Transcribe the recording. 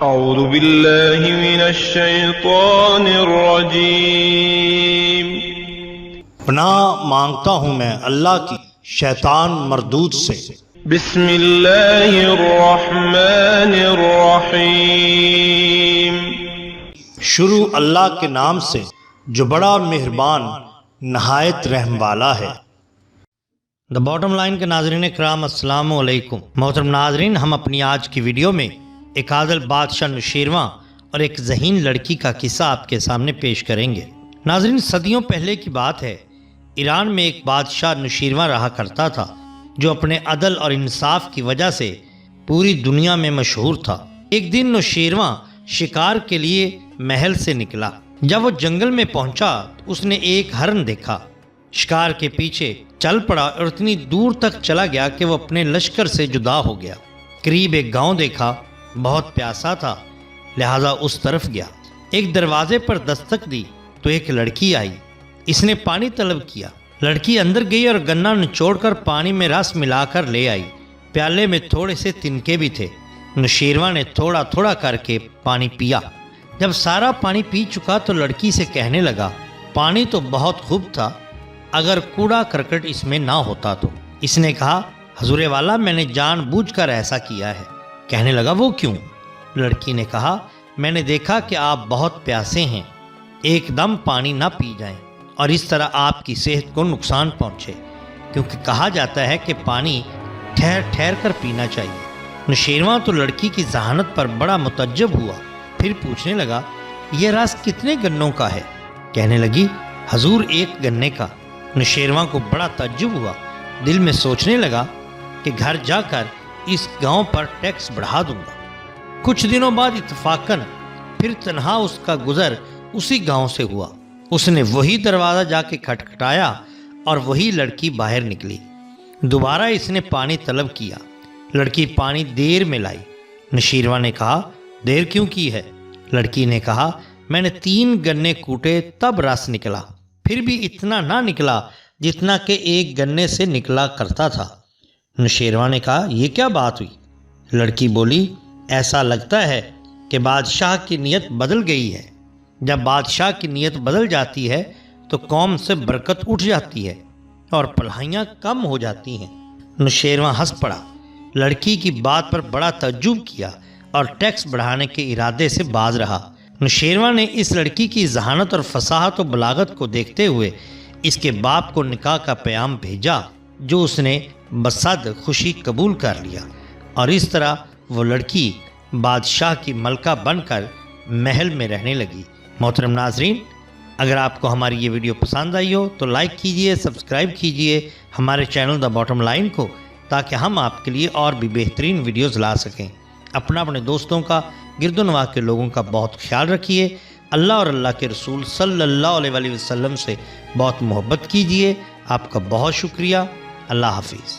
اعوذ باللہ من الشیطان الرجیم۔ پناہ مانگتا ہوں میں اللہ کی شیطان مردود سے۔ بسم اللہ الرحمن الرحیم۔ شروع اللہ کے نام سے جو بڑا مہربان نہایت رحم والا ہے۔ دا باٹم لائن کے ناظرین کرام السلام علیکم۔ محترم ناظرین، ہم اپنی آج کی ویڈیو میں ایک عادل بادشاہ نوشیرواں اور ایک ذہین لڑکی کا قصہ آپ کے سامنے پیش کریں گے۔ ناظرین، صدیوں پہلے کی بات ہے، ایران میں ایک بادشاہ نوشیرواں رہا کرتا تھا جو اپنے عدل اور انصاف کی وجہ سے پوری دنیا میں مشہور تھا۔ ایک دن نوشیرواں شکار کے لیے محل سے نکلا۔ جب وہ جنگل میں پہنچا تو اس نے ایک ہرن دیکھا۔ شکار کے پیچھے چل پڑا اور اتنی دور تک چلا گیا کہ وہ اپنے لشکر سے جدا ہو گیا۔ قریب ایک گاؤں دیکھا، بہت پیاسا تھا، لہذا اس طرف گیا۔ ایک دروازے پر دستک دی تو ایک لڑکی آئی۔ اس نے پانی طلب کیا۔ لڑکی اندر گئی اور گنا نچوڑ کر پانی میں رس ملا کر لے آئی۔ پیالے میں تھوڑے سے تنکے بھی تھے۔ نوشیرواں نے تھوڑا تھوڑا کر کے پانی پیا۔ جب سارا پانی پی چکا تو لڑکی سے کہنے لگا، پانی تو بہت خوب تھا، اگر کوڑا کرکٹ اس میں نہ ہوتا تو۔ اس نے کہا، حضور والا، میں نے جان بوجھ کر ایسا کیا ہے۔ کہنے لگا، وہ کیوں؟ لڑکی نے کہا، میں نے دیکھا کہ آپ بہت پیاسے ہیں، ایک دم پانی نہ پی جائیں اور اس طرح آپ کی صحت کو نقصان پہنچے، کیونکہ کہا جاتا ہے کہ پانی ٹھہر ٹھہر کر پینا چاہیے۔ نوشیرواں تو لڑکی کی ذہانت پر بڑا متعجب ہوا، پھر پوچھنے لگا، یہ رس کتنے گنوں کا ہے؟ کہنے لگی، حضور ایک گنے کا۔ نوشیرواں کو بڑا تعجب ہوا، دل میں سوچنے لگا کہ گھر جا کر اس گاؤں پر ٹیکس بڑھا دوں گا۔ کچھ دنوں بعد اتفاقاً پھر تنہا اس کا گزر اسی گاؤں سے ہوا۔ اس نے وہی دروازہ جا کے کھٹکھٹایا اور وہی لڑکی باہر نکلی۔ دوبارہ اس نے پانی طلب کیا۔ لڑکی پانی دیر میں لائی۔ نوشیرواں نے کہا، دیر کیوں کی ہے؟ لڑکی نے کہا، میں نے 3 گنے کوٹے تب رس نکلا، پھر بھی اتنا نہ نکلا جتنا کہ ایک گنے سے نکلا کرتا تھا۔ نوشیرواں نے کہا، یہ کیا بات ہوئی؟ لڑکی بولی، ایسا لگتا ہے کہ بادشاہ کی نیت بدل گئی ہے۔ جب بادشاہ کی نیت بدل جاتی ہے تو قوم سے برکت اٹھ جاتی ہے اور پلہائیاں کم ہو جاتی ہیں۔ نوشیرواں ہنس پڑا، لڑکی کی بات پر بڑا تعجب کیا اور ٹیکس بڑھانے کے ارادے سے باز رہا۔ نوشیرواں نے اس لڑکی کی ذہانت اور فصاحت و بلاغت کو دیکھتے ہوئے اس کے باپ کو نکاح کا پیام بھیجا، جو اس نے بصد خوشی قبول کر لیا، اور اس طرح وہ لڑکی بادشاہ کی ملکہ بن کر محل میں رہنے لگی۔ محترم ناظرین، اگر آپ کو ہماری یہ ویڈیو پسند آئی ہو تو لائک کیجئے، سبسکرائب کیجئے ہمارے چینل دا باٹم لائن کو، تاکہ ہم آپ کے لیے اور بھی بہترین ویڈیوز لا سکیں۔ اپنے دوستوں کا، گرد و نواح کے لوگوں کا بہت خیال رکھیے۔ اللہ اور اللہ کے رسول صلی اللہ علیہ وسلم سے بہت محبت کیجئے۔ آپ کا بہت شکریہ۔ اللہ حافظ۔